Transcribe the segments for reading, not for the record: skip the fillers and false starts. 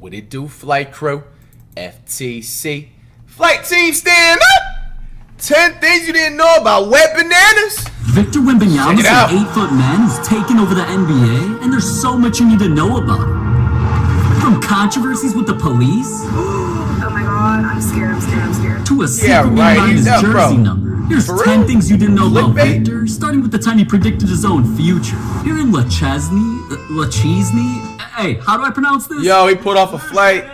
What it do, flight crew? FTC. Flight team, stand up! 10 things you didn't know about wet bananas. Victor Wembanyama is an 8-foot man who's taken over the NBA, and there's so much you need to know about him. From controversies with the police. Oh my god, I'm scared. To a secret behind his jersey number. Here's 10 things you didn't know about Victor, starting with the time he predicted his own future. Here in Lachesney. Hey, how do I pronounce this? Yo, he put off a flight.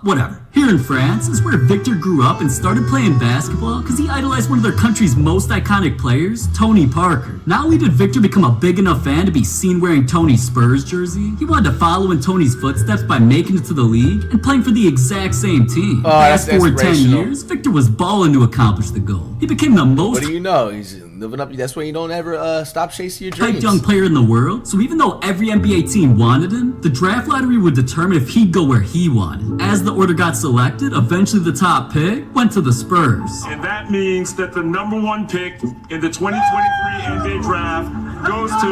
Whatever. Here in France is where Victor grew up and started playing basketball because he idolized one of their country's most iconic players, Tony Parker. Not only did Victor become a big enough fan to be seen wearing Tony's Spurs jersey, he wanted to follow in Tony's footsteps by making it to the league and playing for the exact same team. Fast forward 10 years, Victor was balling to accomplish the goal. He became the most... What do you know? He's living up. That's why you don't ever stop chasing your dreams. Young player in the world. So even though every NBA team wanted him, the draft lottery would determine if he'd go where he wanted. As the order got selected, eventually the top pick went to the Spurs. And that means that the #1 pick in the 2023 NBA draft goes to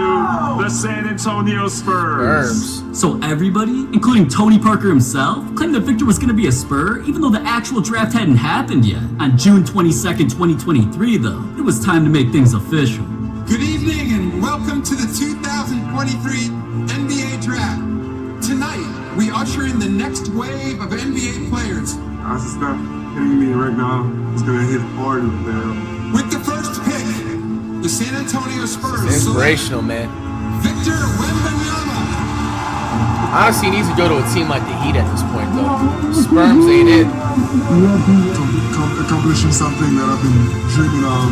the San Antonio Spurs. So everybody, including Tony Parker himself, claimed that Victor was going to be a Spur, even though the actual draft hadn't happened yet. On June 22nd, 2023, though, it was time to make things official. Good evening and welcome to the 2023 NBA Draft. Tonight, we usher in the next wave of NBA players. How's this stuff hitting me right now? It's gonna hit hard now. With the first pick, the San Antonio Spurs. Inspirational, man. Victor Wembanyama. Honestly, he needs to go to a team like the Heat at this point, though. Sperms ain't it. Accomplishing something that I've been dreaming of,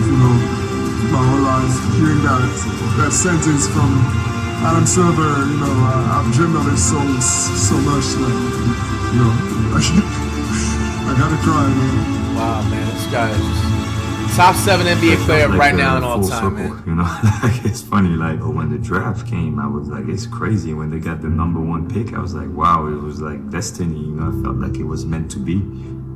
my whole life. Hearing that sentence from Adam Silver, I've dreamed of it so much that, I gotta cry, man. Wow, man, this guy is just top 7 NBA player right now in all time, man. It's funny, when the draft came, I was like, it's crazy. When they got the #1 pick, I was like, wow, it was like destiny, I felt like it was meant to be.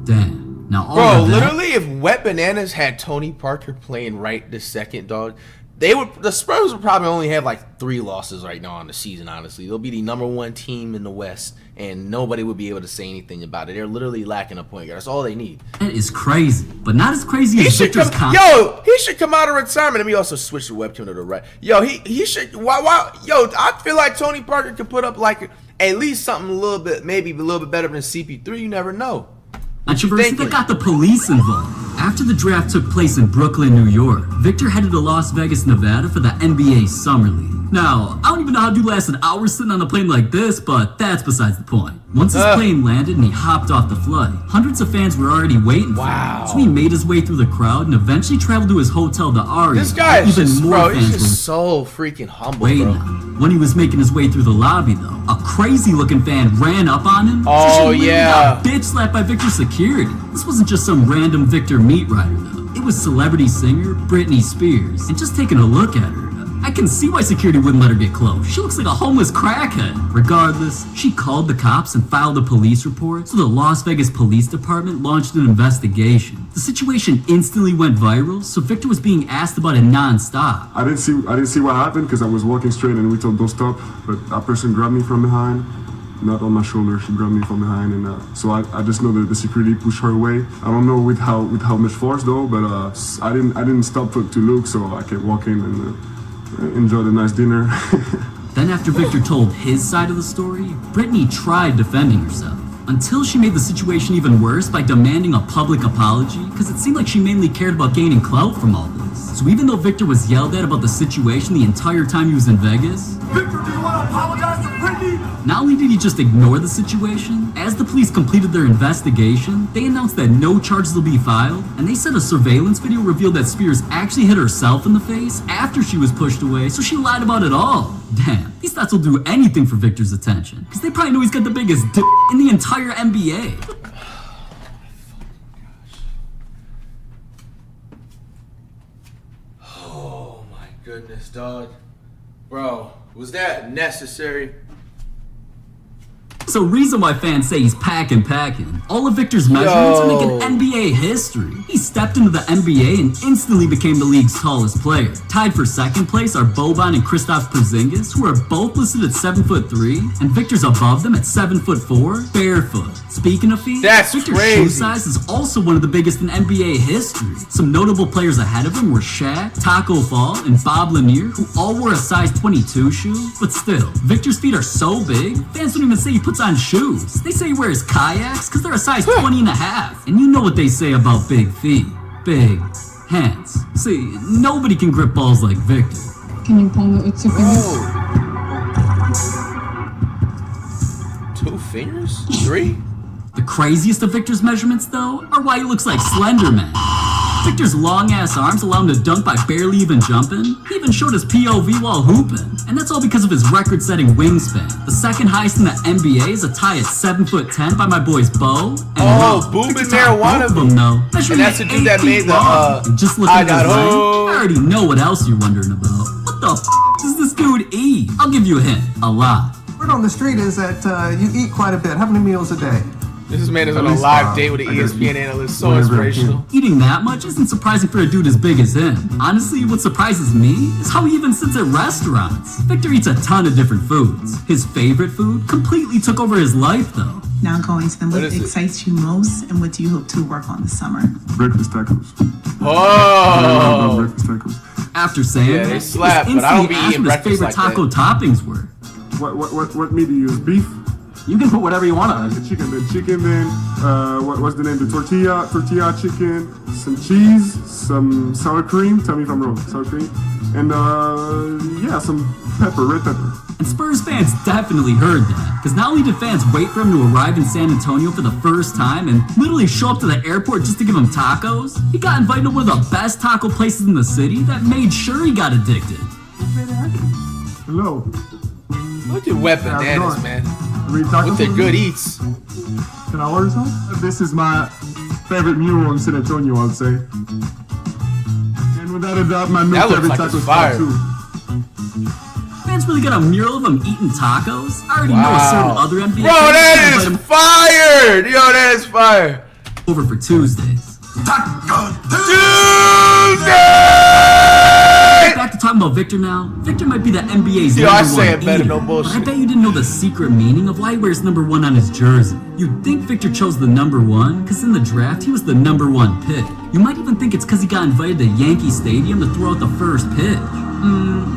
Damn. Now, bro, literally, if Wet Bananas had Tony Parker playing right this second, dog, the Spurs would probably only have like 3 losses right now on the season, honestly. They'll be the #1 team in the West, and nobody would be able to say anything about it. They're literally lacking a point guard. That's all they need. That is crazy, but not as crazy as Victor's he should come out of retirement. Let me also switch the webtoon to the right. Yo, he should. Why? Yo, I feel like Tony Parker could put up like at least something a little bit, maybe a little bit better than CP3. You never know. Controversy that got the police involved. After the draft took place in Brooklyn, New York, Victor headed to Las Vegas, Nevada for the NBA Summer League. Now, I don't even know how dude lasted hours sitting on a plane like this, but that's besides the point. Once his plane landed and he hopped off the flight, hundreds of fans were already waiting for him. So he made his way through the crowd and eventually traveled to his hotel, the Aria. This guy is even just, more bro, fans he's just so freaking humble, bro. When he was making his way through the lobby, though, a crazy-looking fan ran up on him. Oh, so got bitch slapped by Victor's security. This wasn't just some random Victor meat rider, though. It was celebrity singer Britney Spears. And just taking a look at her, I can see why security wouldn't let her get close. She looks like a homeless crackhead. Regardless, she called the cops and filed a police report, so the Las Vegas Police Department launched an investigation. The situation instantly went viral, so Victor was being asked about it non-stop. I didn't see what happened because I was walking straight and we told don't stop, but that person grabbed me from behind. Not on my shoulder, she grabbed me from behind, and so I just know that the security pushed her away. I don't know with how much force though, but I didn't stop to look, so I kept walking and enjoyed a nice dinner. Then after Victor told his side of the story, Britney tried defending herself, until she made the situation even worse by demanding a public apology, because it seemed like she mainly cared about gaining clout from all this. So even though Victor was yelled at about the situation the entire time he was in Vegas, Victor, do you want to apologize to Britney? not only did he just ignore the situation, as the police completed their investigation, they announced that no charges will be filed, and they said a surveillance video revealed that Spears actually hit herself in the face after she was pushed away, so she lied about it all. Damn, these thoughts will do anything for Victor's attention, because they probably know he's got the biggest dick in the entire NBA. Oh my goodness, dog. Bro, was that necessary? So reason why fans say he's packing. All of Victor's measurements are making NBA history. He stepped into the NBA and instantly became the league's tallest player. Tied for second place are Boban and Kristaps Porzingis, who are both listed at 7'3", and Victor's above them at 7'4", barefoot. Speaking of feet, Victor's shoe size is also one of the biggest in NBA history. Some notable players ahead of him were Shaq, Taco Fall, and Bob Lanier, who all wore a size 22 shoe. But still, Victor's feet are so big, fans don't even say he puts on shoes. They say he wears kayaks because they're a size 20 and a half. And you know what they say about big feet. Big hands. See, nobody can grip balls like Victor. Can you palm it with 2 fingers? 2 fingers? 3? The craziest of Victor's measurements, though, are why he looks like Slender Man. Victor's long-ass arms allow him to dunk by barely even jumping. He even showed his POV while hooping. And that's all because of his record-setting wingspan. The second highest in the NBA is a tie at 7'10" by my boys Bo and Boom and Marijuana. Both of them, though. And that's the dude that made the, and just looking at his ring, I already know what else you're wondering about. What the does this dude eat? I'll give you a hint. A lot. Word on the street is that you eat quite a bit. How many meals a day? This man is on a live date with an ESPN analyst. So inspirational. Eating that much isn't surprising for a dude as big as him. Honestly, what surprises me is how he even sits at restaurants. Victor eats a ton of different foods. His favorite food completely took over his life, though. Now going to them, what excites you most, and what do you hope to work on this summer? Breakfast tacos. Oh! Breakfast tacos. After saying they slap, but I don't be eating breakfast like that. His favorite taco toppings were. What meat do you use? Beef? You can put whatever you want on it. Chicken, then what's the name? The tortilla chicken, some cheese, some sour cream. Tell me if I'm wrong. Sour cream, and some pepper, red pepper. And Spurs fans definitely heard that, because not only did fans wait for him to arrive in San Antonio for the first time and literally show up to the airport just to give him tacos, he got invited to one of the best taco places in the city that made sure he got addicted. Hello. Look at Wet Bananas, man. With the good eats. Can I order some? This is my favorite mural in San Antonio, I'd say. And without a doubt, my new favorite taco spot too. Fans really got a mural of him eating tacos? I already know a certain other NBA. Bro, that is fire! Yo, that is fire. Over for Tuesdays. Taco Tuesday! Back to talking about Victor now. Victor might be the NBA's number I say one it better, eater, no bullshit. but I bet you didn't know the secret meaning of why he wears number 1 on his jersey. You'd think Victor chose the number 1 because in the draft he was the number 1 pick. You might even think it's because he got invited to Yankee Stadium to throw out the first pitch.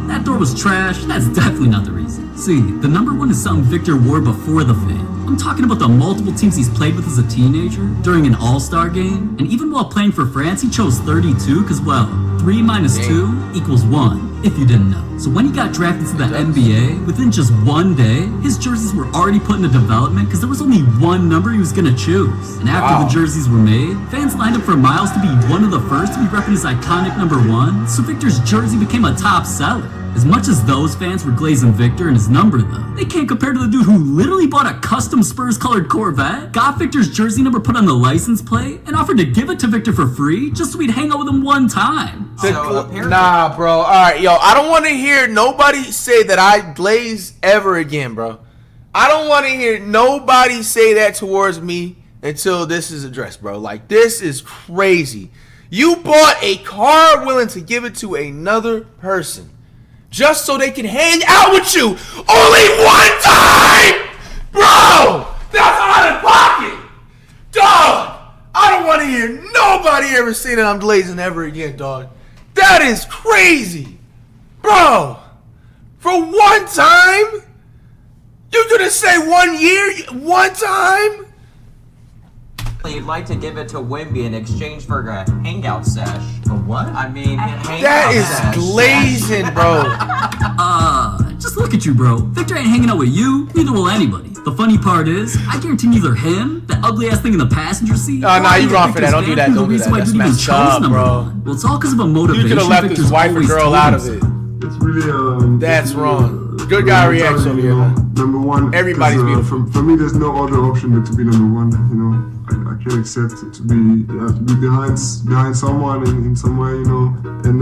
That door was trash. That's definitely not the reason. See, the number 1 is something Victor wore before the fame. I'm talking about the multiple teams he's played with as a teenager, during an all-star game, and even while playing for France, he chose 32 because, well, 3 minus 2 equals 1, if you didn't know. So when he got drafted to the NBA, within just one day, his jerseys were already put into development because there was only one number he was going to choose. And after the jerseys were made, fans lined up for miles to be one of the first to be repping his iconic number 1, so Victor's jersey became a top seller. As much as those fans were glazing Victor and his number, though, they can't compare to the dude who literally bought a custom Spurs-colored Corvette, got Victor's jersey number put on the license plate, and offered to give it to Victor for free just so he'd hang out with him one time. Nah, bro. All right, yo, I don't want to hear nobody say that I glaze ever again, bro. I don't want to hear nobody say that towards me until this is addressed, bro. Like, this is crazy. You bought a car willing to give it to another person just so they can hang out with you only one time, bro. That's out of pocket, dog. I don't want to hear nobody ever say that I'm glazing ever again, dog. That is crazy, bro. For one time, you gonna say 1 year, one time? You'd like to give it to Wemby in exchange for a hangout sesh. A what? I mean, hangout that is sesh. glazing, bro. Just look at you, bro. Victor ain't hanging out with you, neither will anybody. The funny part is, I guarantee neither him, the ugly ass thing in the passenger seat, oh, nah, you wrong for that. Don't do that. Don't do that. That's messed up, bro. Well, it's all because of a motivation. You could have left Victor's his wife or girl out of it. It's really that's wrong. Good guy reacts over here, man. Number 1. Everybody's beautiful. For me, there's no other option than to be number 1. You know, I can't accept to be behind someone in some way, you know, and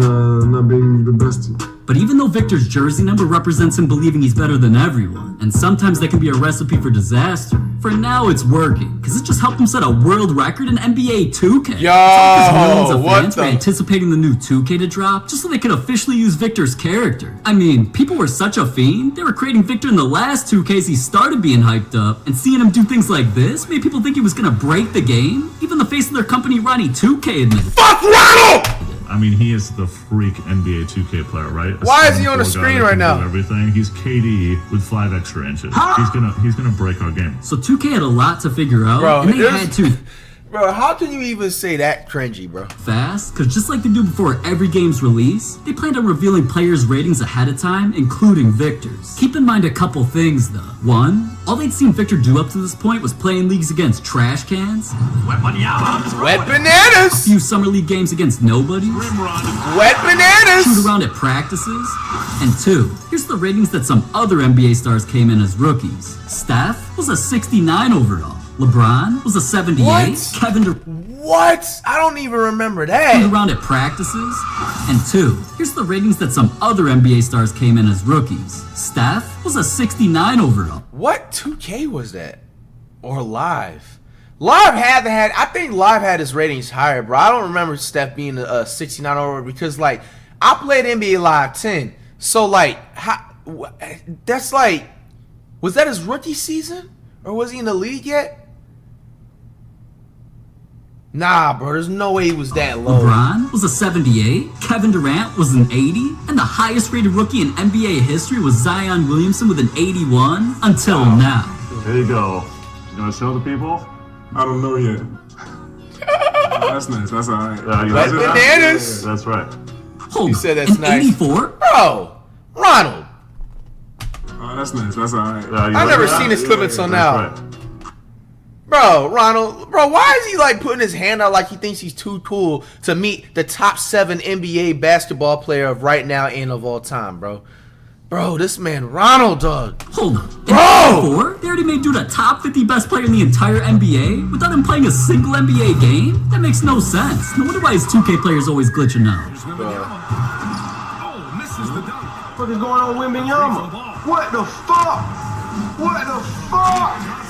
not being the best. But even though Victor's jersey number represents him believing he's better than everyone, and sometimes that can be a recipe for disaster, for now it's working, because it just helped him set a world record in NBA 2K. Millions of fans were anticipating the new 2K to drop, just so they could officially use Victor's character. I mean, people were such a fiend, they were creating Victor in the last 2Ks he started being hyped up, and seeing him do things like this made people think he was gonna break the game. Even the face of their company, Ronnie 2K, admitted. Fuck Ronald! I mean, he is the freak NBA 2K player, right? Why is he on the screen right now? Everything. He's KD with 5 extra inches. He's gonna break our game. So 2K had a lot to figure out, and they had to. Bro, how can you even say that cringy, bro? Fast, because just like they do before every game's release, they planned on revealing players' ratings ahead of time, including Victor's. Keep in mind a couple things, though. One, all they'd seen Victor do up to this point was play in leagues against trash cans, wet bananas, a few summer league games against nobody, wet bananas, shoot around at practices, and 2, here's the ratings that some other NBA stars came in as rookies. Steph was a 69 overall. LeBron was a 78. What? Kevin What? I don't even remember that. Shoot around at practices. And 2, here's the ratings that some other NBA stars came in as rookies. Steph was a 69 overall. What 2K was that? Or Live? Live had I think Live had his ratings higher, bro. I don't remember Steph being a 69 overall because like I played NBA Live 10. So like that's like, was that his rookie season? Or was he in the league yet? Nah, bro, there's no way he was that low. LeBron was a 78, Kevin Durant was an 80, and the highest rated rookie in NBA history was Zion Williamson with an 81 until now. There you go. You want to show the people? I don't know yet. That's nice. That's all right. Wet bananas. That's right. Hold You said that's nice. 84? Bro, Ronald. That's nice. That's all right. I've never seen this clip until now. Right. Bro, Ronald, bro, why is he like putting his hand out like he thinks he's too cool to meet the top 7 NBA basketball player of right now and of all time, bro? Bro, this man, Ronald, dog. Hold on. Bro! 84? They already made dude a top 50 best player in the entire NBA without him playing a single NBA game? That makes no sense. No wonder why his 2K players always glitching out. What is going on with Wemby? What the fuck? What the fuck?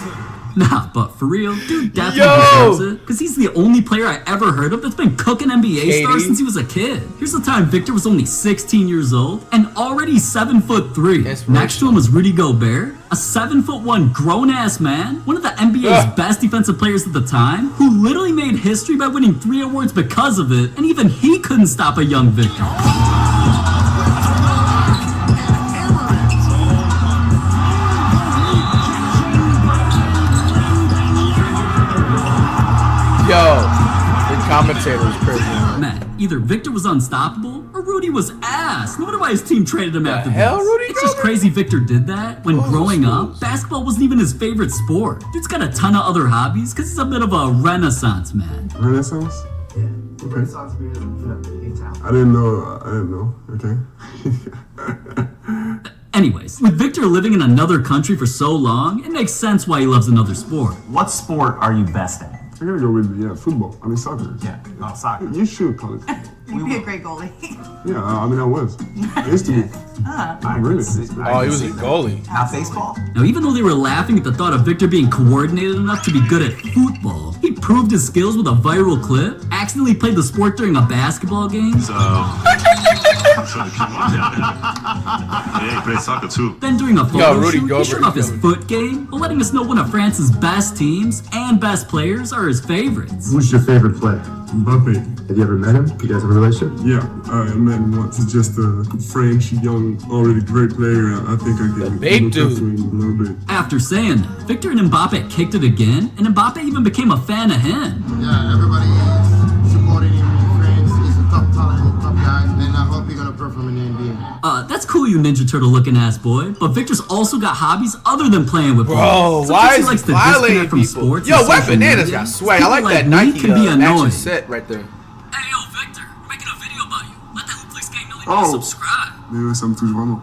Nah, but for real, dude definitely deserves it, because he's the only player I ever heard of that's been cooking NBA stars since he was a kid. Here's the time Victor was only 16 years old and already 7'3". Next to him was Rudy Gobert, a 7'1" grown-ass man, one of the NBA's best defensive players at the time, who literally made history by winning 3 awards because of it, and even he couldn't stop a young Victor. Yo, the commentator was crazy. Man, either Victor was unstoppable or Rudy was ass. No wonder why his team traded him after hell, this. Rudy It's just crazy Victor did that when growing up, basketball wasn't even his favorite sport. Dude's got a ton of other hobbies because he's a bit of a renaissance man. Renaissance? Yeah. Okay. Renaissance music. I didn't know. Okay. Anyways, with Victor living in another country for so long, it makes sense why he loves another sport. What sport are you best at? I gotta go with football. I mean soccer. Yeah, soccer. You should call it. You'd be a great goalie. Yeah, I mean I was. I used to be. Really? Oh, he was a goalie. Not baseball? Now, even though they were laughing at the thought of Victor being coordinated enough to be good at football, he proved his skills with a viral clip, accidentally played the sport during a basketball game. So, yeah, he played soccer too. Then during a photo Rudy shoot, he showed off his foot game, while letting us know one of France's best teams and best players are his favorites. Who's your favorite player? Mbappe. Have you ever met him? You guys have a relationship? Yeah, I met him once. He's just a French, young, already great player. I think I can babe look up to him a little bit. After saying that, Victor and Mbappe kicked it again, and Mbappe even became a fan of him. Yeah, everybody is supporting him in France. He's a top talent, top guy, and I hope he's gonna perform in the NBA. That's cool, you Ninja Turtle looking ass boy, but Victor's also got hobbies other than playing with bro, why is he violating people? Sports Yo, Wet Bananas got swag. I like that Nike can be annoying. set right there. Hey, yo, Victor, we're making a video about you. Let the Hooplex gang know you subscribe. Mais ça me touche vraiment.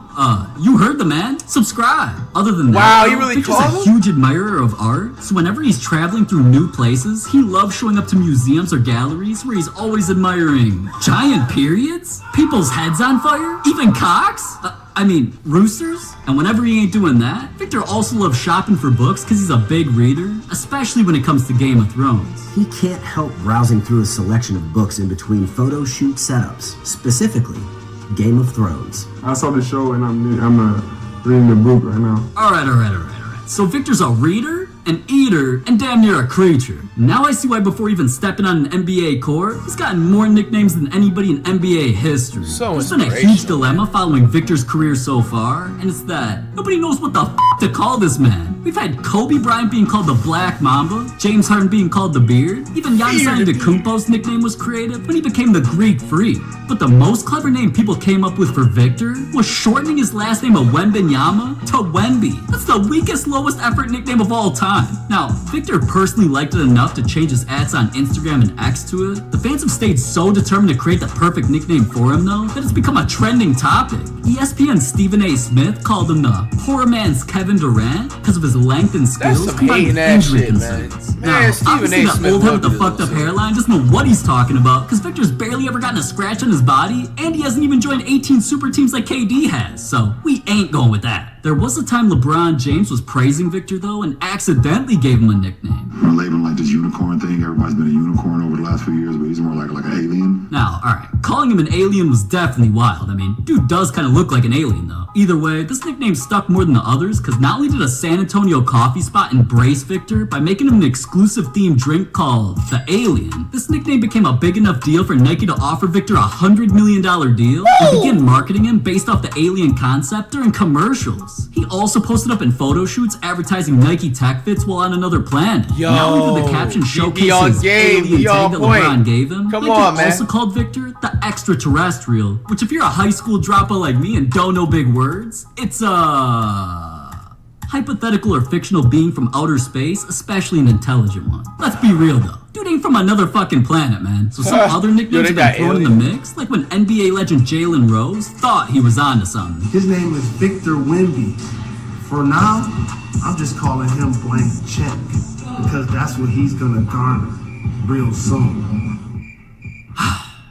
You heard the man. Subscribe. Other than wow, that, he really Victor's called a him? huge admirer of art. So whenever he's traveling through new places, he loves showing up to museums or galleries where he's always admiring giant periods, people's heads on fire, even cocks. Roosters. And whenever he ain't doing that, Victor also loves shopping for books because he's a big reader, especially when it comes to Game of Thrones. He can't help browsing through a selection of books in between photo shoot setups, specifically Game of Thrones. I saw the show and I'm reading the book right now. All right. So Victor's a reader, an eater, and damn near a creature. Now I see why before even stepping on an NBA court, he's gotten more nicknames than anybody in NBA history. There's been a huge dilemma following Victor's career so far, and it's that nobody knows what the to call this man. We've had Kobe Bryant being called the Black Mamba, James Harden being called the Beard, even Giannis Antetokounmpo's nickname was created when he became the Greek Freak. But the most clever name people came up with for Victor was shortening his last name of Wembenyama to Wemby. That's the weakest, lowest effort nickname of all time. Now, Victor personally liked it enough to change his ads on Instagram and X to it. The fans have stayed so determined to create the perfect nickname for him, though, that it's become a trending topic. ESPN's Stephen A. Smith called him the poor man's Kevin Durant because of his length and skills combined with injury concerns. Now, obviously that old head with the fucked up hairline doesn't know what he's talking about because Victor's barely ever gotten a scratch on his body and he hasn't even joined 18 super teams like KD has, so we ain't going with that. There was a time LeBron James was praising Victor, though, and accidentally gave him a nickname. We're labeling like this unicorn thing. Everybody's been a unicorn over the last few years, but he's more like an alien. Now, alright, calling him an alien was definitely wild. Dude does kind of look like an alien, though. Either way, this nickname stuck more than the others, because not only did a San Antonio coffee spot embrace Victor by making him an exclusive themed drink called the Alien, this nickname became a big enough deal for Nike to offer Victor a $100 million deal and begin marketing him based off the alien concept during commercials. He also posted up in photo shoots advertising Nike Tech Fits while on another planet. Not only did the caption showcase his alien tag that LeBron gave him, Nike also called Victor the extraterrestrial, which if you're a high school dropout like me and don't know big words, it's a hypothetical or fictional being from outer space, especially an intelligent one. Let's be real though. Dude ain't from another fucking planet, man. So some other nicknames have been thrown in the mix, like when NBA legend Jalen Rose thought he was onto something. His name is Victor Wemby. For now, I'm just calling him Blank Check because that's what he's gonna garner real soon.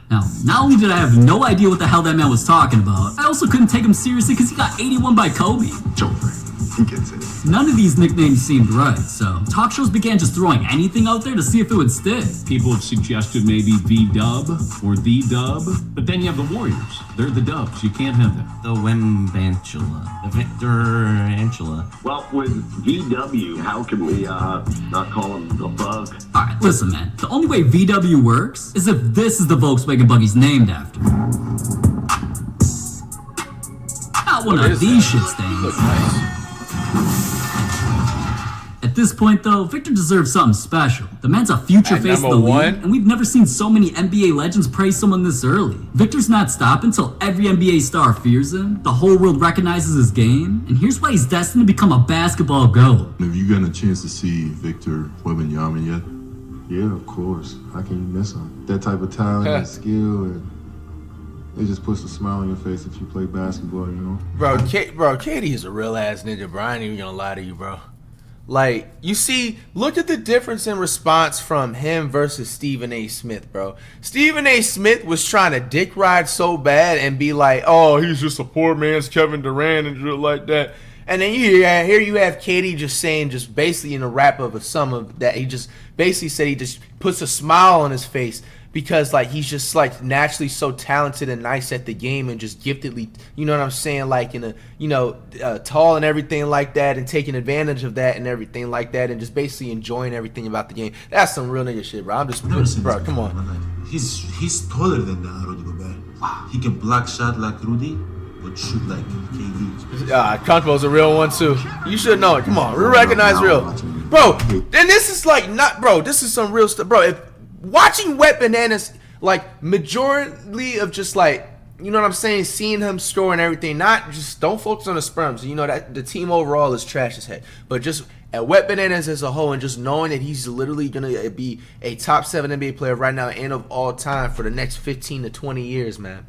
Now, not only did I have no idea what the hell that man was talking about, I also couldn't take him seriously because he got 81 by Kobe. Joker, he gets it. None of these nicknames seemed right, so talk shows began just throwing anything out there to see if it would stick. People have suggested maybe V-Dub or The Dub, but then you have the Warriors. They're the Dubs. You can't have them. The Wembantula. The Victor Antula. Well, with VW, how can we not call him the Bug? Alright, listen man, the only way VW works is if this is the Volkswagen bug he's named after. Not one of these shit stains. At this point, though, Victor deserves something special. The man's a future face of the league, and we've never seen so many NBA legends praise someone this early. Victor's not stopping till every NBA star fears him, the whole world recognizes his game, and here's why he's destined to become a basketball GOAT. Have you gotten a chance to see Victor Wembanyama yet? Yeah, of course. How can you miss him? That type of talent and skill, and it just puts a smile on your face if you play basketball, you know? Bro, KD is a real ass nigga, bro. I ain't even gonna lie to you, bro. Like, you see, look at the difference in response from him versus Stephen A. Smith, bro. Stephen A. Smith was trying to dick ride so bad and be like, oh, he's just a poor man's Kevin Durant and shit like that. And then here you have KD just saying, just basically in a wrap of a sum of that, he just basically said he just puts a smile on his face because like he's just like naturally so talented and nice at the game and just giftedly, you know what I'm saying, like in a tall and everything like that and taking advantage of that and everything like that and just basically enjoying everything about the game. That's some real nigga shit, bro. I'm just bro, come on. He's taller than Rudy Gobert. He can block shot like Rudy, but shoot like KD. Contro's a real one too. You should know it. Come on, we recognize real, bro. And this is like not, bro. This is some real stuff, bro. If watching Wet Bananas, like majority of just like, you know what I'm saying, seeing him score and everything, not just don't focus on the sperms. You know that the team overall is trash as heck, but just at Wet Bananas as a whole and just knowing that he's literally gonna be a top 7 NBA player right now and of all time for the next 15 to 20 years, man.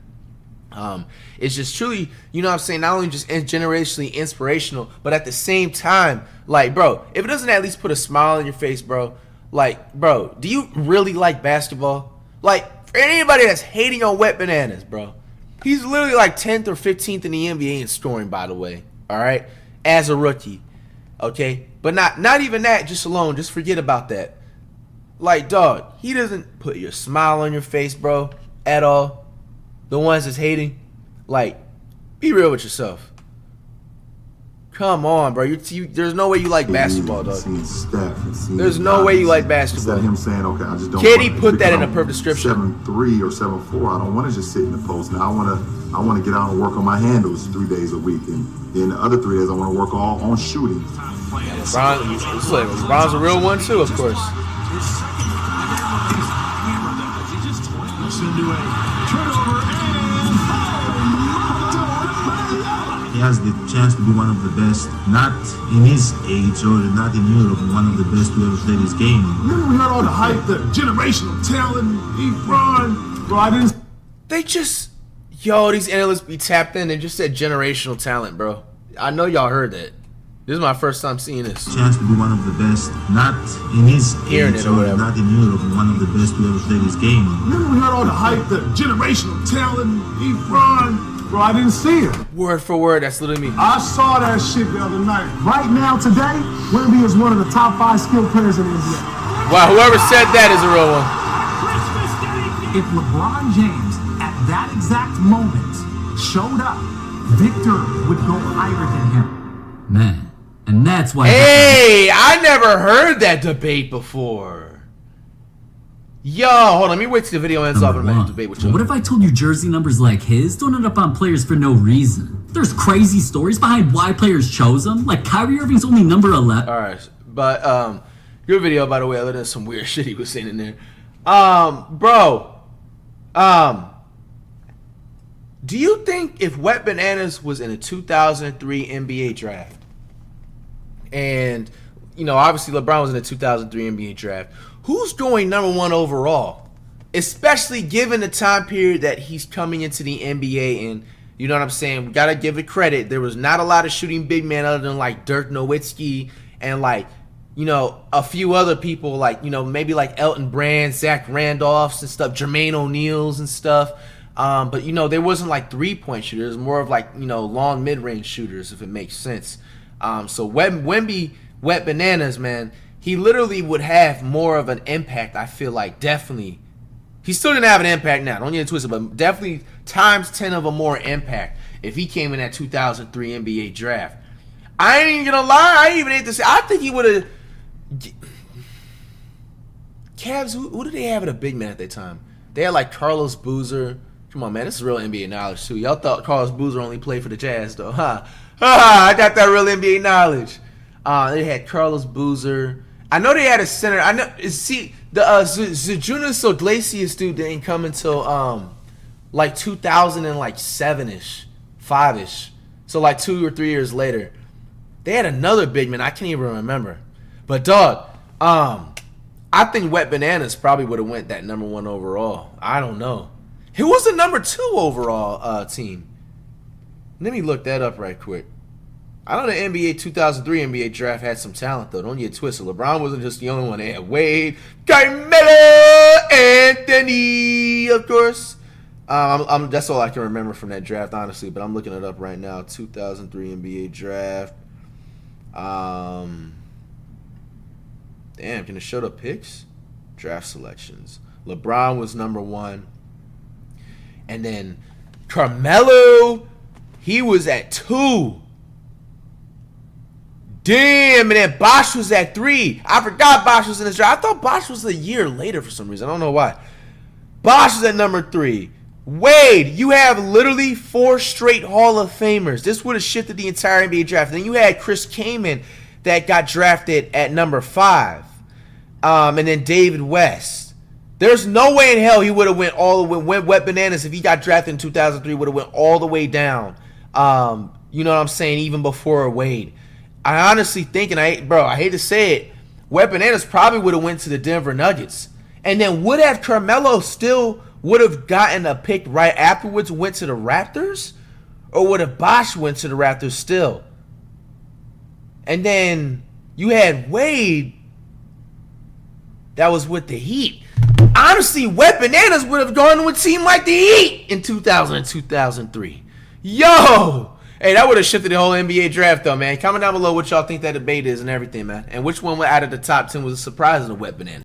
It's just truly, you know what I'm saying, not only just generationally inspirational, but at the same time, like, bro, if it doesn't at least put a smile on your face, bro, like, bro, do you really like basketball? Like, for anybody that's hating on Wet Bananas, bro, he's literally like 10th or 15th in the NBA in scoring, by the way, all right, as a rookie, okay? But not even that, just alone, just forget about that. Like, dog, he doesn't put your smile on your face, bro, at all. The ones that's hating, like, be real with yourself. Come on, bro. There's no way you like basketball, dog. There's no way you like basketball. Instead of him saying, okay, I just don't. Kitty put that in a perfect description. 7'3" or 7'4". I don't want to just sit in the post. Now I want to get out and work on my handles 3 days a week, and then the other 3 days I want to work all on shooting. LeBron's a real one too, of course. He has the chance to be one of the best, not in his age or not in Europe, one of the best to ever play this game. Remember we heard all the hype, the generational talent, LeBron. Bro, I didn't. They just, these analysts be tapped in and just said generational talent, bro. I know y'all heard that. This is my first time seeing this. Chance to be one of the best, not in his age or not in Europe, one of the best to ever play this game. Remember we heard all the hype, the generational talent, LeBron. Bro, I didn't see it. Word for word, that's literally me. I saw that shit the other night. Right now, today, Wemby is one of the top 5 skilled players in the NBA. Wow, whoever said that is a real one. If LeBron James, at that exact moment, showed up, Victor would go higher than him. Man, and that's why... Hey, I never heard that debate before. Yo, hold on, let me wait till the video ends off and make a debate with you. What if I told you jersey numbers like his don't end up on players for no reason? There's crazy stories behind why players chose them, like Kyrie Irving's only number 11. Alright, but, good video, by the way, other than some weird shit he was saying in there. Bro, do you think if Wet Bananas was in a 2003 NBA draft, and, you know, obviously LeBron was in the 2003 NBA draft, who's going number 1 overall? Especially given the time period that he's coming into the NBA, and you know what I'm saying? We gotta give it credit. There was not a lot of shooting big men other than like Dirk Nowitzki and like, you know, a few other people like, you know, maybe like Elton Brand, Zach Randolphs and stuff, Jermaine O'Neal's and stuff. But you know, there wasn't like 3-point shooters, more of like, you know, long mid-range shooters, if it makes sense. So Wemby, Wet Bananas, man, he literally would have more of an impact, I feel like, definitely. He's still going to have an impact now, don't get it twisted, but definitely times 10 of a more impact if he came in that 2003 NBA draft. I ain't even going to lie, I even hate to say, I think he would have... Cavs, who did they have at a big man at that time? They had like Carlos Boozer. Come on, man, this is real NBA knowledge, too. Y'all thought Carlos Boozer only played for the Jazz, though, huh? I got that real NBA knowledge. They had Carlos Boozer. I know they had a center. I know. See, the Zajunas Iglesias dude didn't come until like 2007-ish, 5-ish. So like 2 or 3 years later, they had another big man. I can't even remember. But dog, I think Wet Bananas probably would have went that number 1 overall. I don't know. Who was the number 2 overall team? Let me look that up right quick. I know the NBA 2003 NBA draft had some talent, though. Don't get twisted. LeBron wasn't just the only one. They had Wade, Carmelo Anthony, of course. That's all I can remember from that draft, honestly. But I'm looking it up right now. 2003 NBA draft. Damn, can it show the picks? Draft selections. LeBron was number 1. And then Carmelo, he was at 2. Damn, and then Bosh was at 3. I forgot Bosh was in this draft. I thought Bosh was a year later for some reason. I don't know why. Bosh is at number 3. Wade, you have literally 4 straight Hall of Famers. This would have shifted the entire NBA draft. Then you had Chris Kaman that got drafted at number 5. And then David West. There's no way in hell he would have went all the way. Wet Bananas, if he got drafted in 2003, would have went all the way down. You know what I'm saying? Even before Wade. I honestly think, and I hate to say it, Wet Bananas probably would have went to the Denver Nuggets. And then would have Carmelo still would have gotten a pick right afterwards, went to the Raptors? Or would have Bosh went to the Raptors still? And then you had Wade that was with the Heat. Honestly, Wet Bananas would have gone to a team like the Heat in 2000 and 2003. Yo! Hey, that would have shifted the whole NBA draft, though, man. Comment down below what y'all think that debate is and everything, man. And which one out of the top 10 was surprising to Wet Bananas.